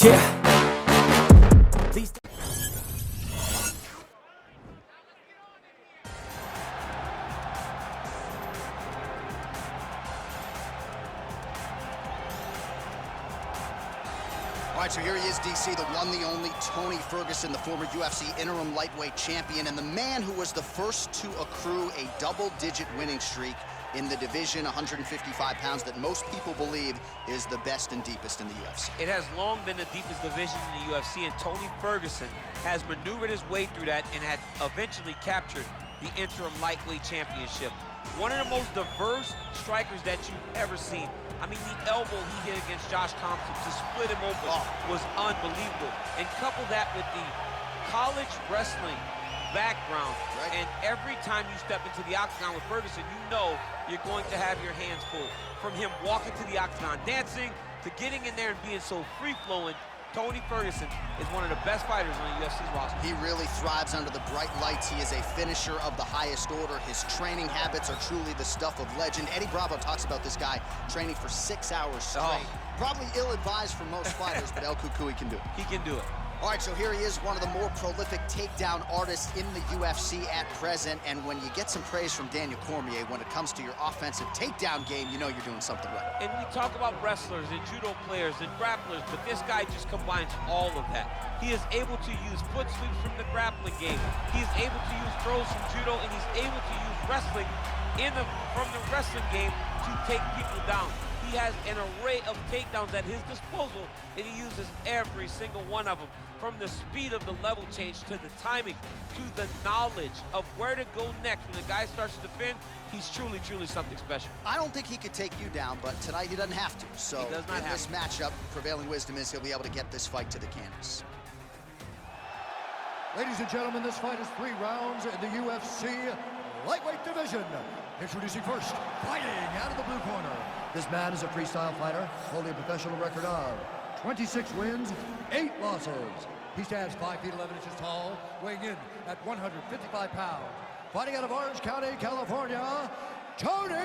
Yeah. These All right, so here he is, DC, the one, the only Tony Ferguson, the former UFC interim lightweight champion, and the man who was the first to accrue a double-digit winning streak in the division, 155 pounds, that most people believe is the best and deepest in the UFC. It has long been the deepest division in the UFC, and Tony Ferguson has maneuvered his way through that and had eventually captured the interim lightweight championship. One of the most diverse strikers that you've ever seen. I mean, the elbow he hit against Josh Thompson to split him open was unbelievable. And couple that with the college wrestling background, and every time you step into the octagon with Ferguson, you know you're going to have your hands full. From him walking to the octagon, dancing, to getting in there and being so free-flowing, Tony Ferguson is one of the best fighters on the UFC's roster. He really thrives under the bright lights. He is a finisher of the highest order. His training habits are truly the stuff of legend. Eddie Bravo talks about this guy training for 6 hours straight. Probably ill-advised for most fighters, but El Cucuy can do it. He can do it. All right, so here he is, one of the more prolific takedown artists in the UFC at present. And when you get some praise from Daniel Cormier, when it comes to your offensive takedown game, you know you're doing something right. And we talk about wrestlers and judo players and grapplers, but this guy just combines all of that. He is able to use foot sweeps from the grappling game. He is able to use throws from judo, and he's able to use wrestling from the wrestling game to take people down. He has an array of takedowns at his disposal, and he uses every single one of them. From the speed of the level change, to the timing, to the knowledge of where to go next. When the guy starts to defend, he's truly, truly something special. I don't think he could take you down, but tonight he doesn't have to. So he does not in have this matchup, prevailing wisdom is he'll be able to get this fight to the canvas. Ladies and gentlemen, this fight is 3 rounds in the UFC lightweight division. Introducing first, fighting out of the blue corner. This man is a freestyle fighter, holding a professional record of 26 wins, 8 losses. He stands 5 feet 11 inches tall, weighing in at 155 pounds. Fighting out of Orange County, California, Tony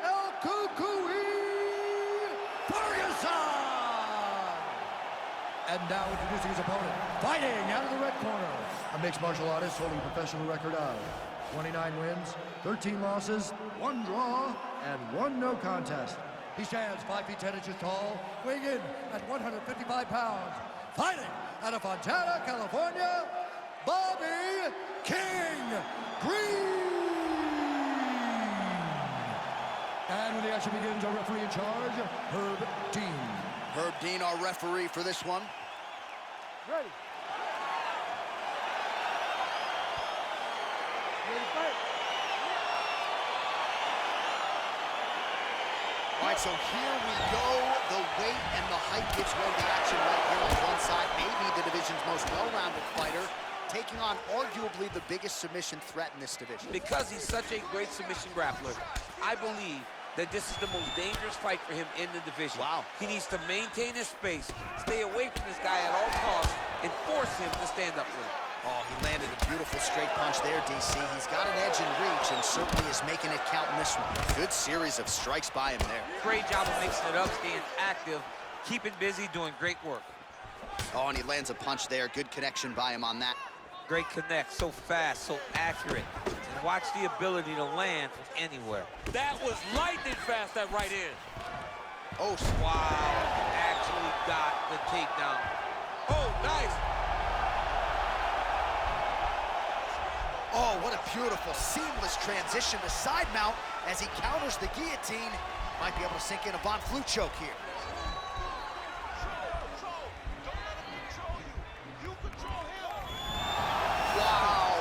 El Cucuy Ferguson! And now introducing his opponent, fighting out of the red corner. A mixed martial artist holding a professional record of 29 wins, 13 losses, 1 draw, and 1 no contest. He stands 5 feet 10 inches tall, weighing in at 155 pounds. Fighting out of Fontana, California, Bobby King Green. And when the action begins, our referee in charge, Herb Dean. Herb Dean, our referee for this one. Ready. All right, so here we go. The weight and the height gives way to action right here on one side. Maybe the division's most well-rounded fighter, taking on arguably the biggest submission threat in this division. Because he's such a great submission grappler, I believe that this is the most dangerous fight for him in the division. Wow. He needs to maintain his space, stay away from this guy at all costs, and force him to stand up with him. Oh, he landed a beautiful straight punch there, DC. He's got an edge in reach and certainly is making it count in this one. Good series of strikes by him there. Great job of mixing it up, staying active, keeping busy, doing great work. Oh, and he lands a punch there. Good connection by him on that. Great connect, so fast, so accurate. And watch the ability to land from anywhere. That was lightning fast, that right in. Oh, wow, actually got the takedown. Oh, nice. Oh, what a beautiful, seamless transition to side mount as he counters the guillotine. Might be able to sink in a Von Flue choke here. Wow.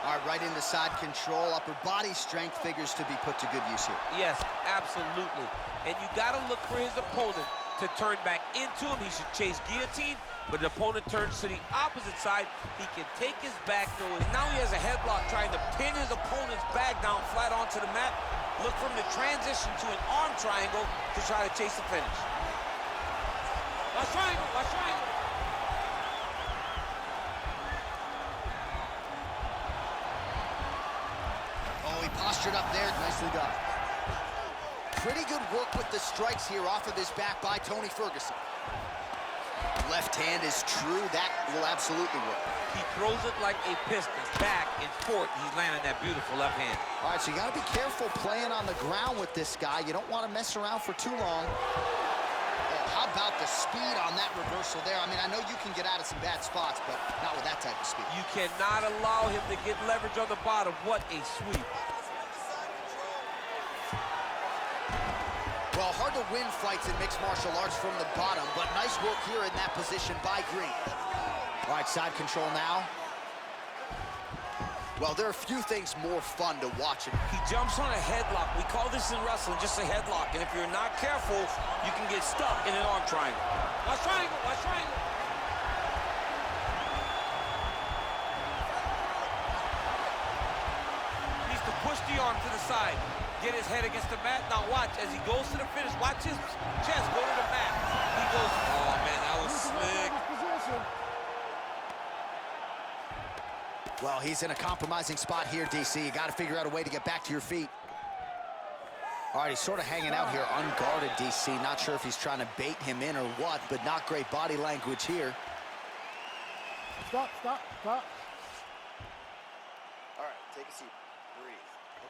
All right, right into side control. Upper body strength figures to be put to good use here. Yes, absolutely. And you got to look for his opponent to turn back into him. He should chase guillotine, but the opponent turns to the opposite side. He can take his back through, and now he has a headlock trying to pin his opponent's back down flat onto the mat. Look for him to transition to an arm triangle to try to chase the finish. Watch triangle, watch triangle. Oh, he postured up there, nicely done. Pretty good work with the strikes here off of his back by Tony Ferguson. Left hand is true. That will absolutely work. He throws it like a pistol, back and forth. He's landing that beautiful left hand. All right, so you got to be careful playing on the ground with this guy. You don't want to mess around for too long. Oh, how about the speed on that reversal there? I mean, I know you can get out of some bad spots, but not with that type of speed. You cannot allow him to get leverage on the bottom. What a sweep. Well, hard to win fights in mixed martial arts from the bottom, but nice work here in that position by Green. All right, side control now. Well, there are few things more fun to watch. He jumps on a headlock. We call this in wrestling just a headlock, and if you're not careful, you can get stuck in an arm triangle. Watch triangle, watch triangle. Needs to push the arm to the side. Get his head against the mat. Now watch, as he goes to the finish, watch his chest go to the mat. He goes, oh man, that was slick. Well, he's in a compromising spot here, DC. You got to figure out a way to get back to your feet. All right, he's sort of hanging out here, unguarded, DC. Not sure if he's trying to bait him in or what, but not great body language here. Stop, stop, stop. All right, take a seat. Breathe.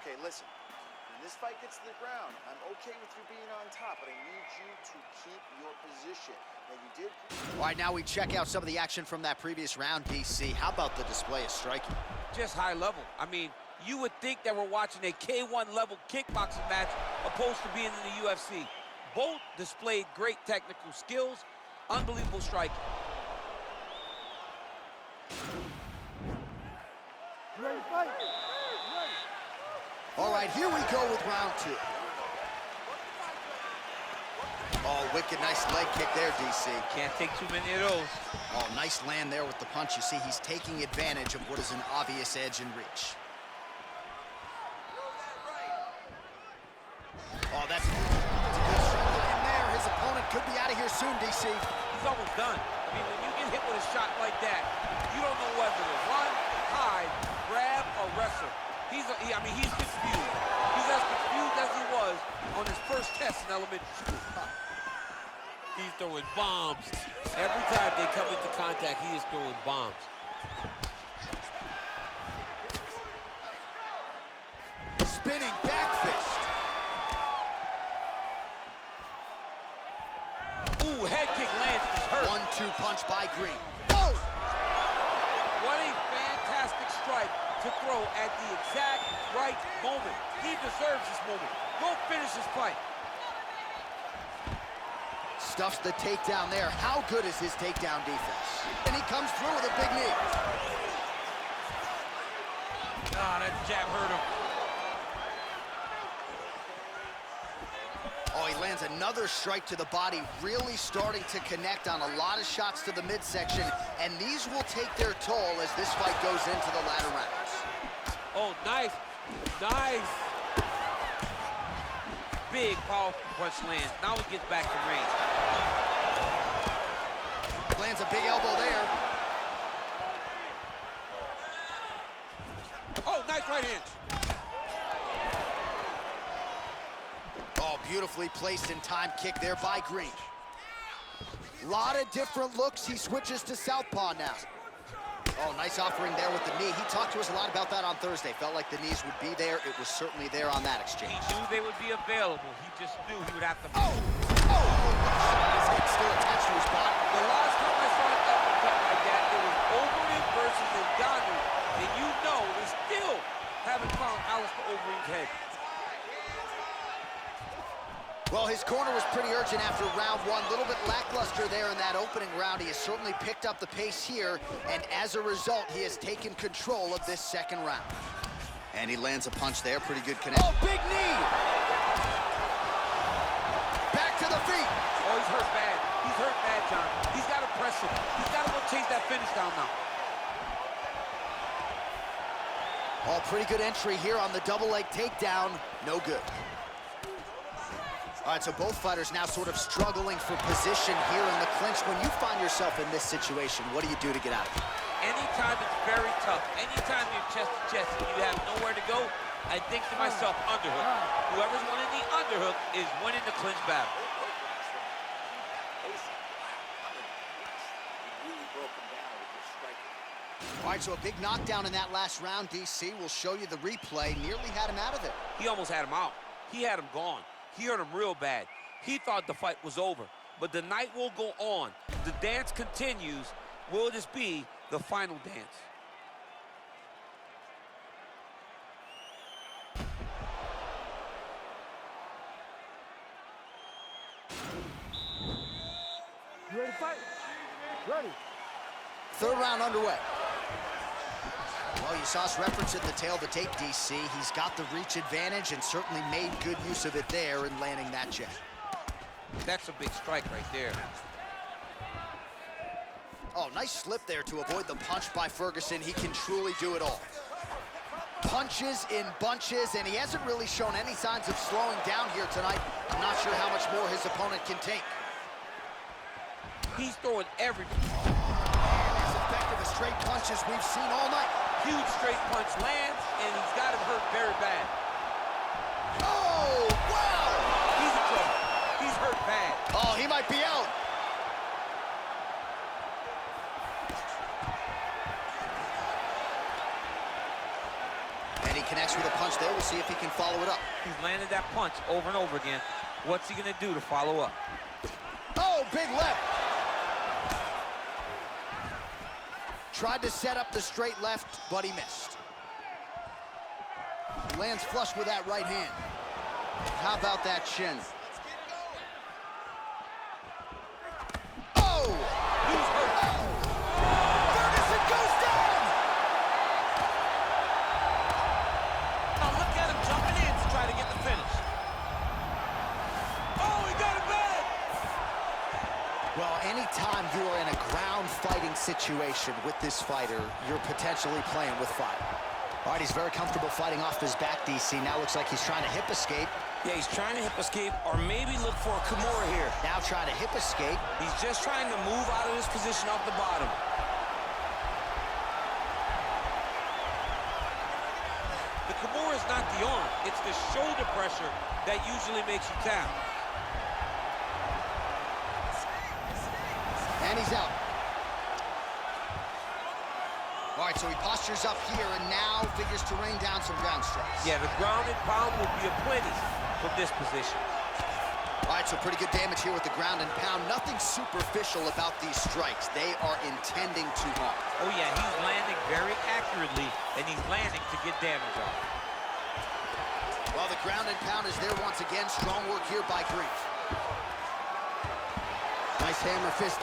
Okay, listen. When this fight gets to the ground, I'm okay with you being on top, but I need you to keep your position. Now, you did... All right, now we check out some of the action from that previous round, DC. How about the display of striking? Just high level. I mean, you would think that we're watching a K1 level kickboxing match opposed to being in the UFC. Both displayed great technical skills, unbelievable striking. You ready to fight? All right, here we go with round two. Oh, wicked nice leg kick there, DC. Can't take too many of those. Oh, nice land there with the punch. You see, he's taking advantage of what is an obvious edge and reach. Oh, that's a good shot in there. His opponent could be out of here soon, DC. He's almost done. I mean, when you get hit with a shot like that, you don't know whether to run, hide, grab, or wrestle. He's confused. He's as confused as he was on his first test in elementary school. He's throwing bombs. Every time they come into contact, he is throwing bombs. Spinning back fist. Ooh, head kick lands. He's hurt. 1-2 punch by Green. Whoa! What a fantastic strike to throw at the exact right moment. He deserves this moment. Go finish his fight. Stuffs the takedown there. How good is his takedown defense? And he comes through with a big knee. Ah, that jab hurt him. Oh, he lands another strike to the body, really starting to connect on a lot of shots to the midsection, and these will take their toll as this fight goes into the latter rounds. Oh, nice. Nice. Big, powerful punch lands. Now he gets back to range. Lands a big elbow there. Oh, nice right hand. Oh, beautifully placed in time kick there by Green. A lot of different looks. He switches to southpaw now. Oh, nice offering there with the knee. He talked to us a lot about that on Thursday. Felt like the knees would be there. It was certainly there on that exchange. He knew they would be available. He just knew he would have to. Oh! His head still attached to his body. The last time I saw an uppercut like that, it was Overeem versus Ngannou. And you know they still haven't found Alistair Overeem's head. Well, his corner was pretty urgent after round one. A little bit lackluster there in that opening round. He has certainly picked up the pace here, and as a result, he has taken control of this second round. And he lands a punch there. Pretty good connection. Oh, big knee! Back to the feet. Oh, he's hurt bad. He's hurt bad, John. He's got to press him. He's got to go chase that finish down now. Oh, pretty good entry here on the double leg takedown. No good. All right, so both fighters now sort of struggling for position here in the clinch. When you find yourself in this situation, what do you do to get out of it? Anytime it's very tough, anytime you're chest to chest and you have nowhere to go, I think to myself, underhook. Whoever's winning the underhook is winning the clinch battle. All right, so a big knockdown in that last round, DC. We'll show you the replay. Nearly had him out of there. He almost had him out. He had him gone. He hurt him real bad. He thought the fight was over. But the night will go on. The dance continues. Will this be the final dance? You ready to fight? Ready. Third round underway. Well, you saw us reference it in the tail of the tape, DC. He's got the reach advantage and certainly made good use of it there in landing that jab. That's a big strike right there. Oh, nice slip there to avoid the punch by Ferguson. He can truly do it all. Punches in bunches, and he hasn't really shown any signs of slowing down here tonight. I'm not sure how much more his opponent can take. He's throwing everything. As effective as straight punches we've seen all night. Huge straight punch lands, and he's got him hurt very bad. Oh, wow! He's in trouble. He's hurt bad. Oh, he might be out. And he connects with a punch there. We'll see if he can follow it up. He's landed that punch over and over again. What's he gonna do to follow up? Oh, big left. Tried to set up the straight left, but he missed. Lands flush with that right hand. How about that shin? Oh! He's hurt. Ferguson goes down! Now look at him jumping in to try to get the finish. Oh, he got it back! Well, anytime you are in a ground fighting situation with this fighter, you're potentially playing with fire. All right, he's very comfortable fighting off his back, DC. Now looks like he's trying to hip escape. Yeah, he's trying to hip escape or maybe look for a Kimura here. Now trying to hip escape. He's just trying to move out of this position off the bottom. The Kimura is not the arm. It's the shoulder pressure that usually makes you tap. And he's out. All right, so he postures up here and now figures to rain down some ground strikes. Yeah, the ground and pound will be aplenty from this position. All right, so pretty good damage here with the ground and pound. Nothing superficial about these strikes. They are intending to harm. Oh yeah, he's landing very accurately, and he's landing to get damage off. Well, the ground and pound is there once again. Strong work here by Grief. Nice hammer fist.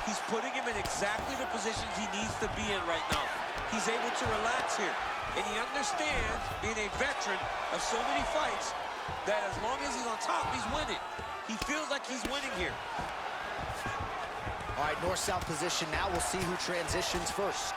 He's putting him in exactly the positions he needs to be in right now. He's able to relax here, and he understands, being a veteran of so many fights, that as long as he's on top, he's winning. He feels like he's winning here. All right, north-south position now. We'll see who transitions first.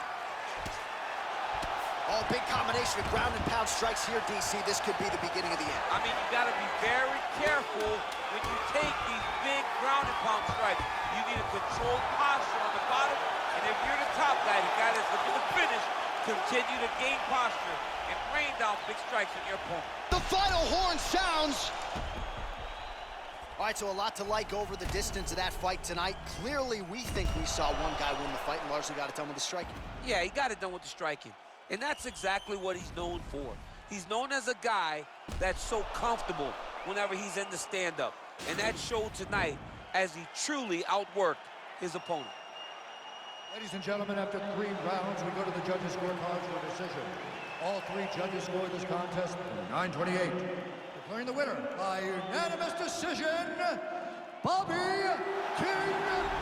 Oh, big combination of ground and pound strikes here, DC. This could be the beginning of the end. I mean, you got to be very careful when you take these big ground and pound strikes. You need a controlled posture on the bottom, and if you're the top guy, the guy that's looking to finish, continue to gain posture and rain down big strikes on your opponent. The final horn sounds. All right, so a lot to like over the distance of that fight tonight. Clearly, we think we saw one guy win the fight and largely got it done with the striking. Yeah, he got it done with the striking, and that's exactly what he's known for. He's known as a guy that's so comfortable whenever he's in the stand-up, and that showed tonight as he truly outworked his opponent. Ladies and gentlemen, after 3 rounds, we go to the judges' scorecards for a decision. All 3 judges scored this contest 9-28. Declaring the winner by unanimous decision, Bobby King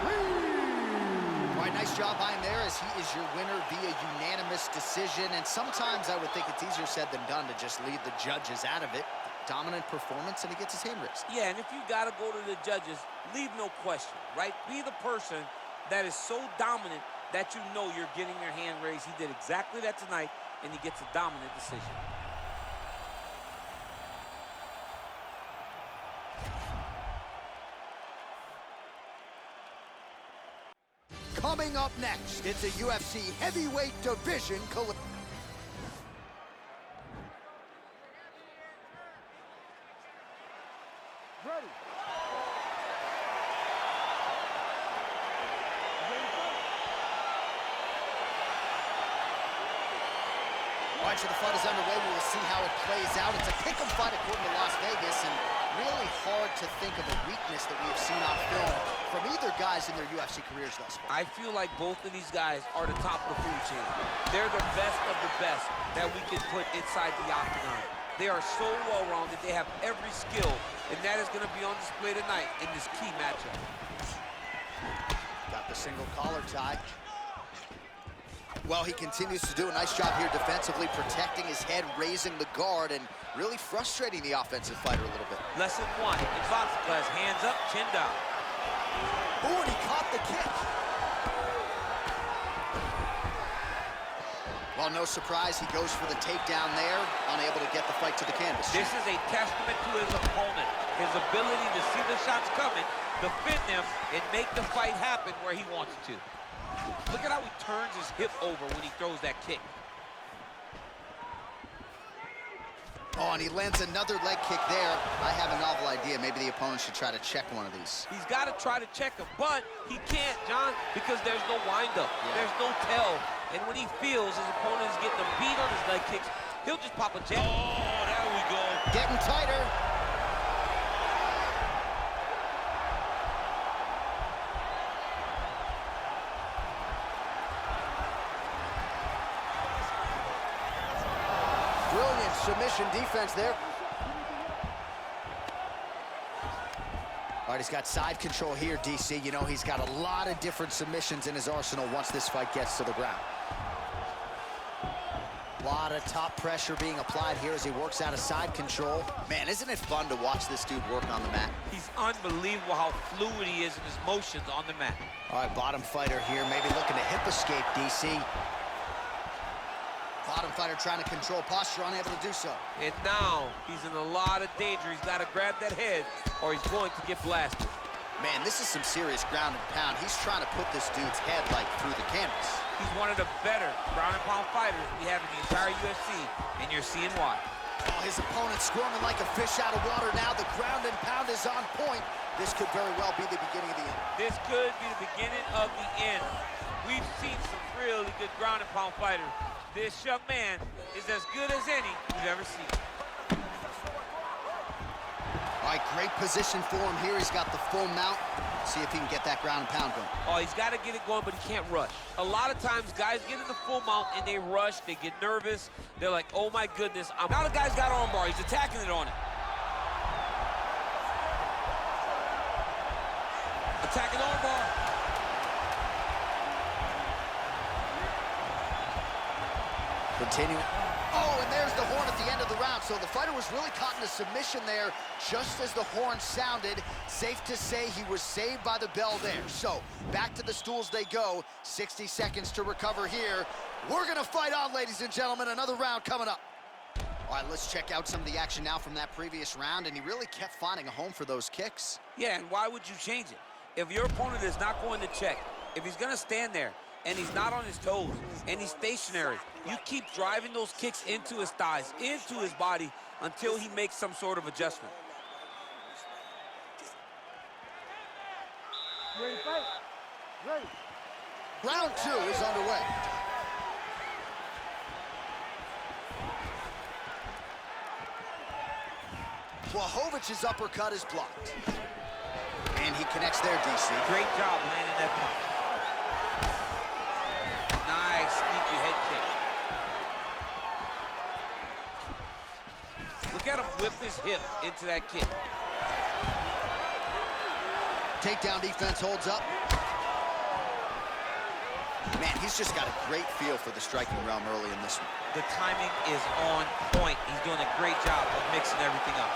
Reed. All right, nice job by him there as he is your winner via unanimous decision. And sometimes I would think it's easier said than done to just leave the judges out of it. Dominant performance, and he gets his hand raised. Yeah, and if you got to go to the judges, leave no question, right? Be the person that is so dominant that you know you're getting your hand raised. He did exactly that tonight, and he gets a dominant decision. Coming up next, it's a UFC heavyweight division collision. Ready. rematch of the fight is underway. We will see how it plays out. It's a pick'em fight according to Las Vegas, and really hard to think of a weakness that we have seen on film from either guys in their UFC careers thus far. I feel like both of these guys are the top of the food chain. They're the best of the best that we can put inside the octagon. They are so well-rounded. They have every skill, and that is going to be on display tonight in this key matchup. Got the single collar tie. Well, he continues to do a nice job here defensively, protecting his head, raising the guard, and really frustrating the offensive fighter a little bit. Lesson 1 in boxing class, hands up, chin down. Oh, and he caught the kick. Well, no surprise, he goes for the takedown there, unable to get the fight to the canvas. This is a testament to his opponent, his ability to see the shots coming, defend them, and make the fight happen where he wants it to. Look at how he turns his hip over when he throws that kick. Oh, and he lands another leg kick there. I have a novel idea. Maybe the opponent should try to check one of these. He's got to try to check him, but he can't, John, because there's no windup. There's no tell. And when he feels his opponent is getting a beat on his leg kicks, he'll just pop a jab. Oh, there we go. Getting tighter. Brilliant submission defense there. All right, he's got side control here, DC. You know, he's got a lot of different submissions in his arsenal once this fight gets to the ground. A lot of top pressure being applied here as he works out of side control. Man, isn't it fun to watch this dude work on the mat? He's unbelievable how fluid he is in his motions on the mat. All right, bottom fighter here, maybe looking to hip escape, DC. Bottom fighter trying to control posture, unable to do so. And now he's in a lot of danger. He's got to grab that head or he's going to get blasted. Man, this is some serious ground and pound. He's trying to put this dude's head like through the canvas. He's one of the better ground and pound fighters we have in the entire UFC, and you're seeing why. Oh, his opponent squirming like a fish out of water now. The ground and pound is on point. This could very well be the beginning of the end. This could be the beginning of the end. We've seen some really good ground and pound fighters. This young man is as good as any we've ever seen. All right, great position for him here. He's got the full mount. See if he can get that ground and pound going. Oh, he's got to get it going, but he can't rush. A lot of times, guys get in the full mount and they rush. They get nervous. They're like, oh, my goodness. Now the guy's got armbar. He's attacking it on it. Attacking armbar. Continuing. Oh, and there's the horn at the end of the round. So the fighter was really caught in a submission there just as the horn sounded. Safe to say he was saved by the bell there. So back to the stools they go. 60 seconds to recover here. We're going to fight on, ladies and gentlemen. Another round coming up. All right, let's check out some of the action now from that previous round. And he really kept finding a home for those kicks. Yeah, and why would you change it? If your opponent is not going to check, if he's going to stand there, and he's not on his toes, and he's stationary, you keep driving those kicks into his thighs, into his body, until he makes some sort of adjustment. Ready to fight? Ready. Round 2 is underway. Błachowicz's uppercut is blocked. And he connects there, DC. Great job landing that punch. Nice, sneaky head kick. Look at him whip his hip into that kick. Takedown defense holds up. Man, he's just got a great feel for the striking realm early in this one. The timing is on point. He's doing a great job of mixing everything up.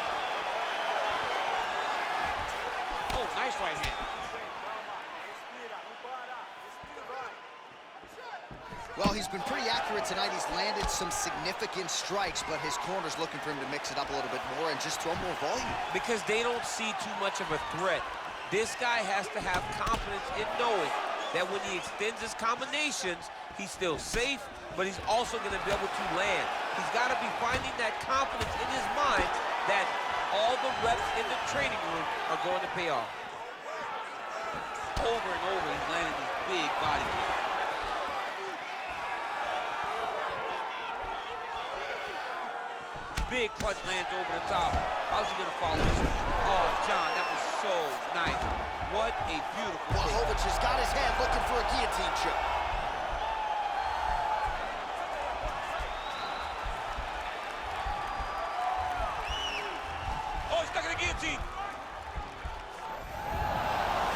Oh, nice right hand. Well, he's been pretty accurate tonight. He's landed some significant strikes, but his corner's looking for him to mix it up a little bit more and just throw more volume. Because they don't see too much of a threat. This guy has to have confidence in knowing that when he extends his combinations, he's still safe, but he's also going to be able to land. He's got to be finding that confidence in his mind that all the reps in the training room are going to pay off. Over and over, he's landing these big body kicks. big punch lands over the top. How's he gonna follow this? Oh, John, that was so nice. What a beautiful Błachowicz has got his hand looking for a guillotine choke. Oh, he's stuck in the guillotine.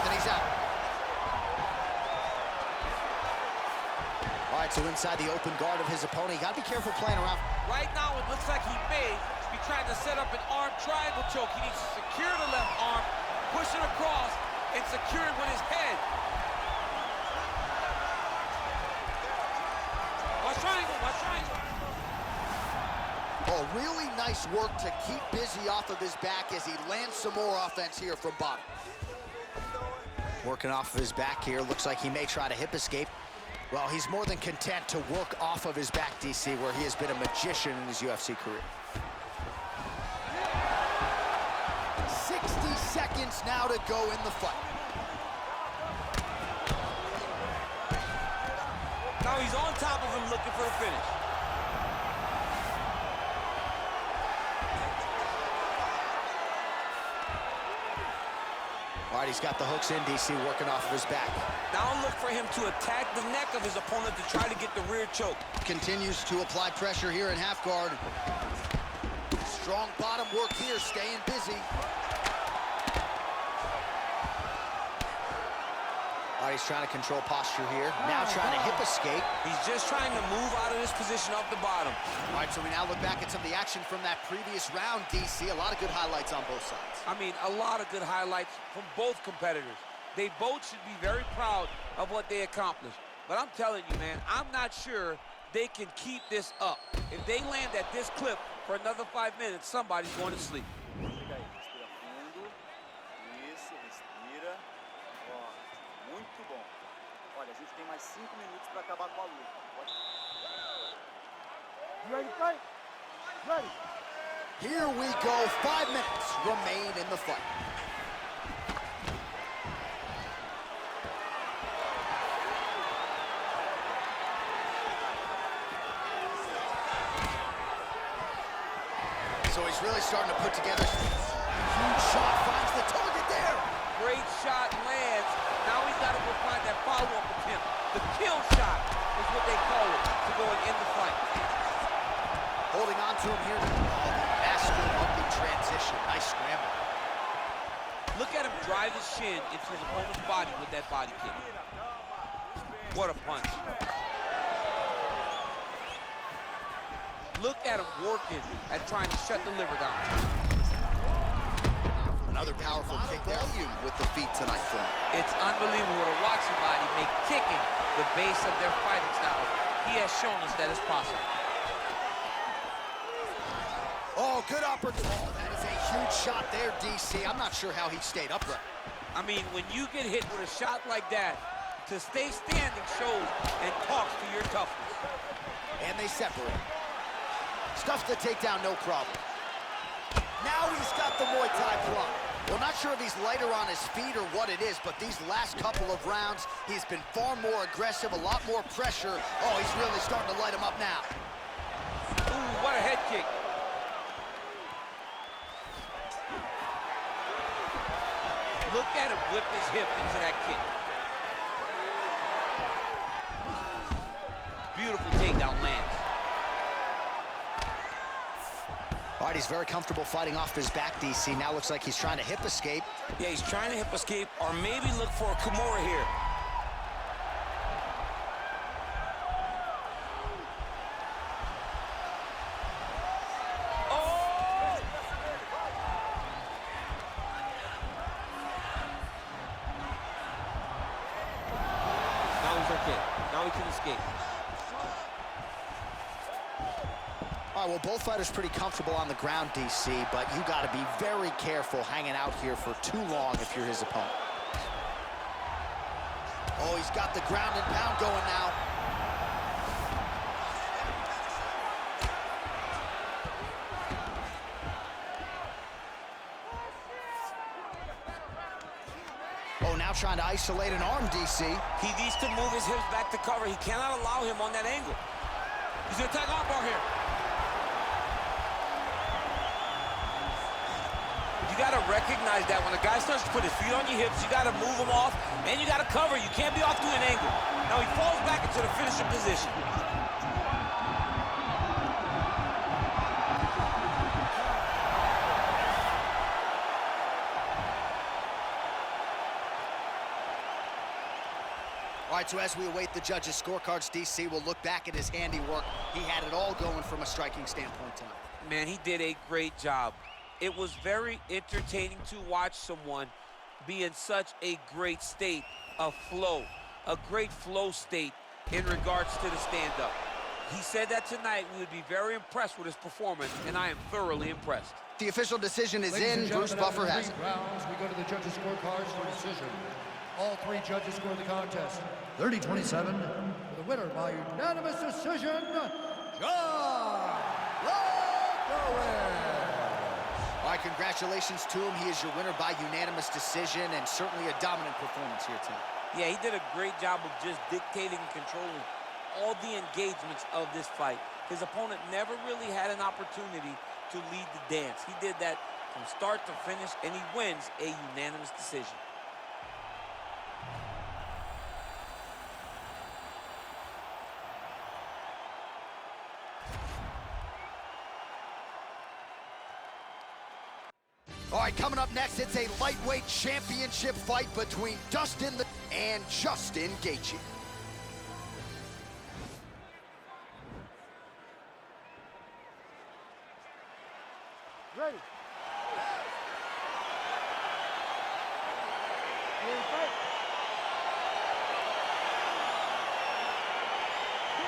And he's out. All right, so inside the open guard of his opponent, you gotta be careful playing around. Right now, it looks like he may be trying to set up an arm triangle choke. He needs to secure the left arm, push it across, and secure it with his head. Watch triangle, watch triangle. Oh, really nice work to keep busy off of his back as he lands some more offense here from bottom. Working off of his back here, looks like he may try to hip escape. Well, he's more than content to work off of his back, DC, where he has been a magician in his UFC career. 60 seconds now to go in the fight. Now he's on top of him looking for the finish. All right, he's got the hooks in, DC, working off of his back. Now look for him to attack the neck of his opponent to try to get the rear choke. Continues to apply pressure here in half guard. Strong bottom work here, staying busy. All right, he's trying to control posture here. Now trying to hip escape. He's just trying to move out of this position off the bottom. All right, so we now look back at some of the action from that previous round, DC. A lot of good highlights on both sides. I mean, a lot of good highlights from both competitors. They both should be very proud of what they accomplished. But I'm telling you, man, I'm not sure they can keep this up. If they land at this clip for another 5 minutes, somebody's going to sleep. Respira fundo. Isso, respira. Ótimo. Muito bom. Olha, a gente tem mais 5 minutos para acabar com a luta. Ready, fight? Ready. Here we go. 5 minutes remain in the fight. So he's really starting to put together. Huge shot, finds the target there. Great shot lands. Now he's got to go find that follow-up attempt. The kill shot is what they call it to going in the fight. Holding on to him here. Oh, the master of the transition. Nice scramble. Look at him drive his shin into his opponent's body with that body kick. What a punch. Look at him working at trying to shut the liver down. Another powerful kick there. With the feet tonight for him. It's unbelievable to watch somebody make kicking the base of their fighting style. He has shown us that it's possible. Oh, good opportunity. Oh, that is a huge shot there, DC. I'm not sure how he stayed upright. I mean, when you get hit with a shot like that, to stay standing shows and talks to your toughness. And they separate. Stuffs the takedown, no problem. Now he's got the Muay Thai plum. Well, not sure if he's lighter on his feet or what it is, but these last couple of rounds, he's been far more aggressive, a lot more pressure. Oh, he's really starting to light him up now. Ooh, what a head kick. Look at him whip his hip into that kick. Beautiful takedown lands. All right, he's very comfortable fighting off his back, DC. Now looks like he's trying to hip escape. Yeah, he's trying to hip escape or maybe look for a Kimura here. Oh! Now he's okay. Now he can escape. All right, well, both fighters pretty comfortable on the ground, DC, but you got to be very careful hanging out here for too long if you're his opponent. Oh, he's got the ground and pound going now. Oh, now trying to isolate an arm, DC. He needs to move his hips back to cover. He cannot allow him on that angle. He's gonna attack armbar here. recognize that when a guy starts to put his feet on your hips, you got to move him off, and you got to cover. You can't be off to an angle. Now he falls back into the finishing position. All right, so as we await the judges' scorecards, DC will look back at his handiwork. He had it all going from a striking standpoint tonight. Man, he did a great job. It was very entertaining to watch someone be in such a great state of flow, a great flow state in regards to the stand-up. He said that tonight we would be very impressed with his performance, and I am thoroughly impressed. The official decision is in. Bruce Buffer has it. Rounds, we go to the judges' scorecards for decision. All three judges scored the contest 30-27 for the winner by unanimous decision, Jan Błachowicz. All right, congratulations to him. He is your winner by unanimous decision, and certainly a dominant performance here tonight. Yeah, he did a great job of just dictating and controlling all the engagements of this fight. His opponent never really had an opportunity to lead the dance. He did that from start to finish, and he wins a unanimous decision. All right, coming up next, it's a lightweight championship fight between Dustin and Justin Gaethje. Ready. Ready to fight?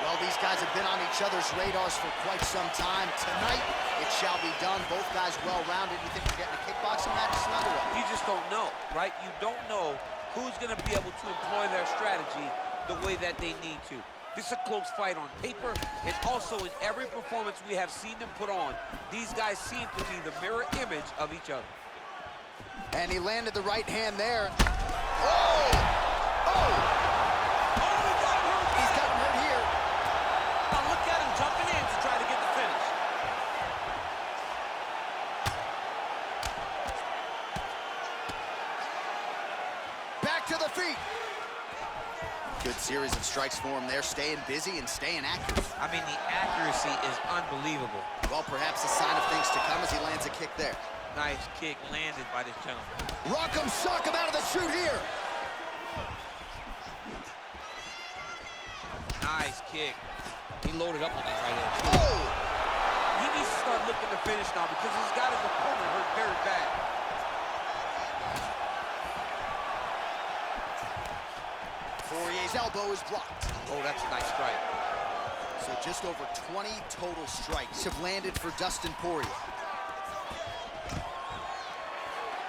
Well, these guys have been on each other's radars for quite some time. Tonight, it shall be done. Both guys well-rounded. You think we're getting a kickboxing match tonight or what? You just don't know, right? You don't know who's going to be able to employ their strategy the way that they need to. This is a close fight on paper, and also in every performance we have seen them put on, these guys seem to be the mirror image of each other. And he landed the right hand there. Oh! Oh! He's got him hurt here. Now look at him jumping in to try to get the finish. Back to the feet. Good series of strikes for him there, staying busy and staying accurate. I mean, the accuracy is unbelievable. Well, perhaps a sign of things to come as he lands a kick there. Nice kick landed by this gentleman. Rock'em sock him out of the chute here. Nice kick. He loaded up on that right hand. Oh! He needs to start looking to finish now because he's got his opponent hurt very bad. Poirier's elbow is blocked. Oh, that's a nice strike. So just over 20 total strikes have landed for Dustin Poirier.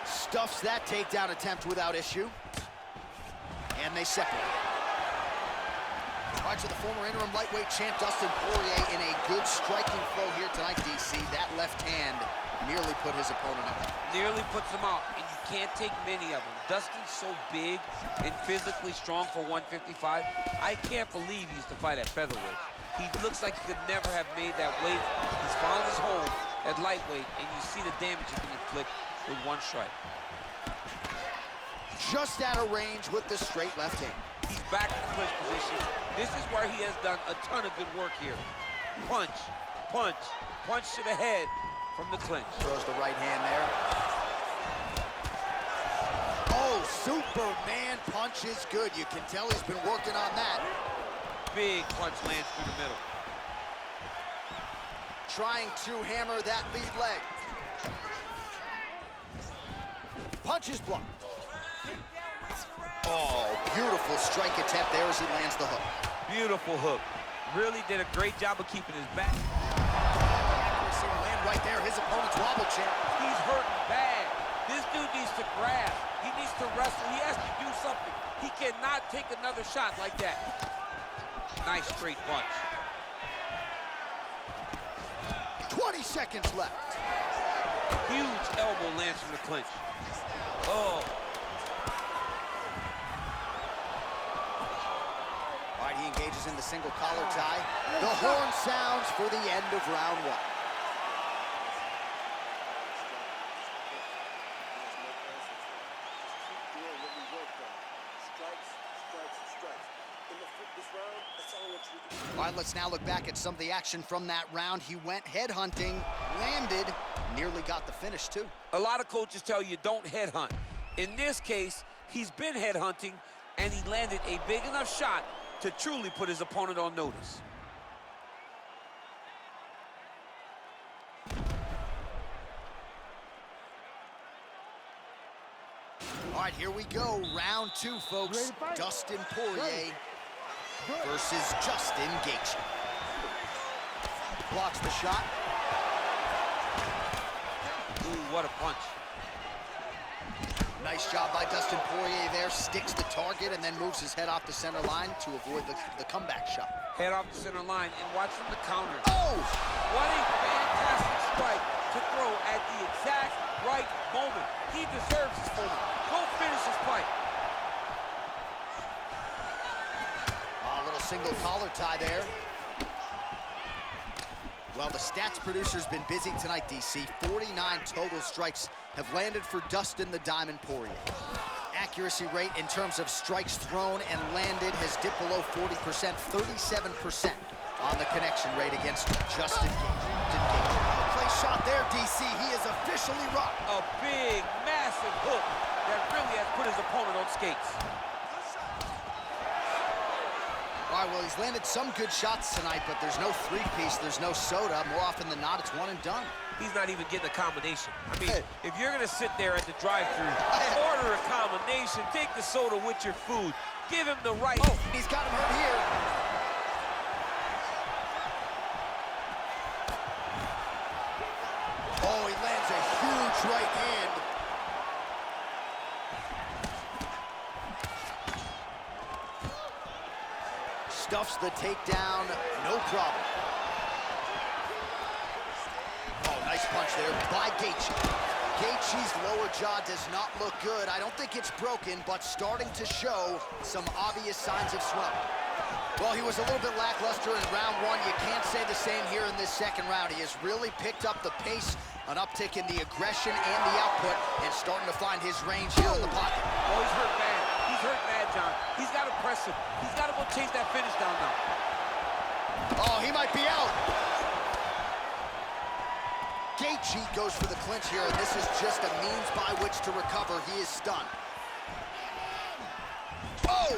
Stuffs that takedown attempt without issue. And they separate. All right, so the former interim lightweight champ Dustin Poirier in a good striking flow here tonight, DC. That left hand nearly put his opponent out. Nearly puts him out, and you can't take many of them. Dustin's so big and physically strong for 155. I can't believe he used to fight at featherweight. He looks like he could never have made that weight. He's found his home at lightweight, and you see the damage he can inflict with one strike. Just out of range with the straight left hand. He's back in the clinch position. This is where he has done a ton of good work here. Punch, punch, punch to the head from the clinch. Throws the right hand there. Oh, Superman punch is good. You can tell he's been working on that. Big punch lands through the middle. Trying to hammer that lead leg. Punch is blocked. Oh, beautiful strike attempt there as he lands the hook. Beautiful hook. Really did a great job of keeping his back. Accuracy will land right there. His opponent's wobble champ. He's hurting bad. This dude needs to grab. He needs to wrestle. He has to do something. He cannot take another shot like that. Nice straight punch. 20 seconds left. Huge elbow lands from the clinch. Oh. All right, he engages in the single collar tie. The horn sounds for the end of round one. All right, let's now look back at some of the action from that round. He went headhunting, landed, nearly got the finish too. A lot of coaches tell you don't headhunt. In this case, he's been headhunting, and he landed a big enough shot to truly put his opponent on notice. All right, here we go. Round 2, folks. Dustin Poirier versus Justin Gaethje. Blocks the shot. Ooh, what a punch. Nice job by Dustin Poirier there. Sticks the target and then moves his head off the center line to avoid the comeback shot. Head off the center line and watch from the counter. Oh! What a fantastic strike to throw at the exact right moment. He deserves this moment. Go finish his fight. A little single collar tie there. Well, the stats producer's been busy tonight, DC. 49 total strikes have landed for Dustin the Diamond Poirier. Accuracy rate in terms of strikes thrown and landed has dipped below 40%, 37% on the connection rate against Justin Gaethje. Play shot there, DC. He is officially rocked. A big, massive hook that really has put his opponent on skates. All right, well, he's landed some good shots tonight, but there's no three-piece, there's no soda. More often than not, it's one and done. He's not even getting a combination. I mean, if you're gonna sit there at the drive-thru, order a combination, take the soda with your food, give him the right. Oh, he's got him hurt here. Oh, he lands a huge right hand. Stuffs the takedown, no problem. Oh, nice punch there by Gaethje. Gaethje's lower jaw does not look good. I don't think it's broken, but starting to show some obvious signs of swelling. Well, he was a little bit lackluster in round 1. You can't say the same here in this second round. He has really picked up the pace, an uptick in the aggression and the output, and starting to find his range here in the pocket. Oh, he's hurt bad. He's hurt bad, John. He's got to press him. He's got to go chase that finish down now. Oh, he might be out. Gaethje goes for the clinch here, and this is just a means by which to recover. He is stunned. Oh!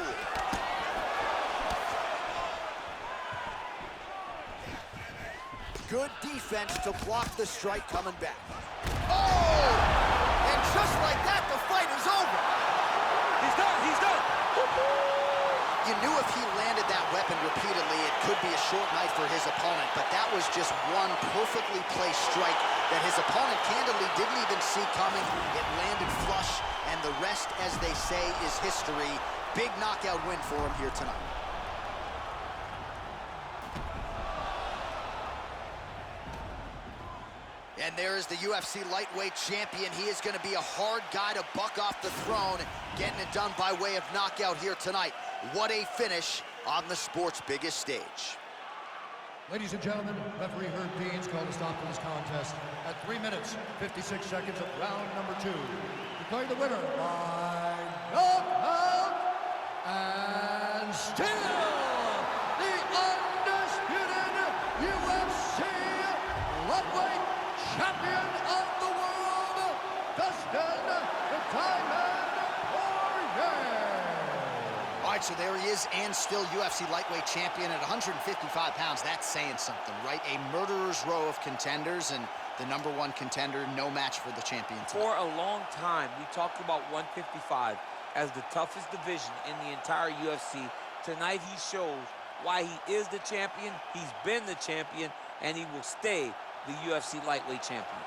Good defense to block the strike coming back. Oh! And just like that, the fight is over. He's done. He's done. You knew if he landed that weapon repeatedly, it could be a short night for his opponent, but that was just one perfectly placed strike that his opponent candidly didn't even see coming. It landed flush, and the rest, as they say, is history. Big knockout win for him here tonight. And there is the UFC lightweight champion. He is going to be a hard guy to buck off the throne, getting it done by way of knockout here tonight. What a finish on the sport's biggest stage. Ladies and gentlemen, referee Herb Dean's called a stop to this contest at 3 minutes, 56 seconds of round number 2. Declaring the winner by knockout, and still the undisputed UFC lightweight champion of the world, Dustin the Diamond Poirier. All right, so there he is, and still UFC lightweight champion at 155 pounds. That's saying something, right? A murderer's row of contenders, and the #1 contender, no match for the champion tonight. For a long time, we talked about 155 as the toughest division in the entire UFC. Tonight, he shows why he is the champion, he's been the champion, and he will stay the UFC lightweight champion.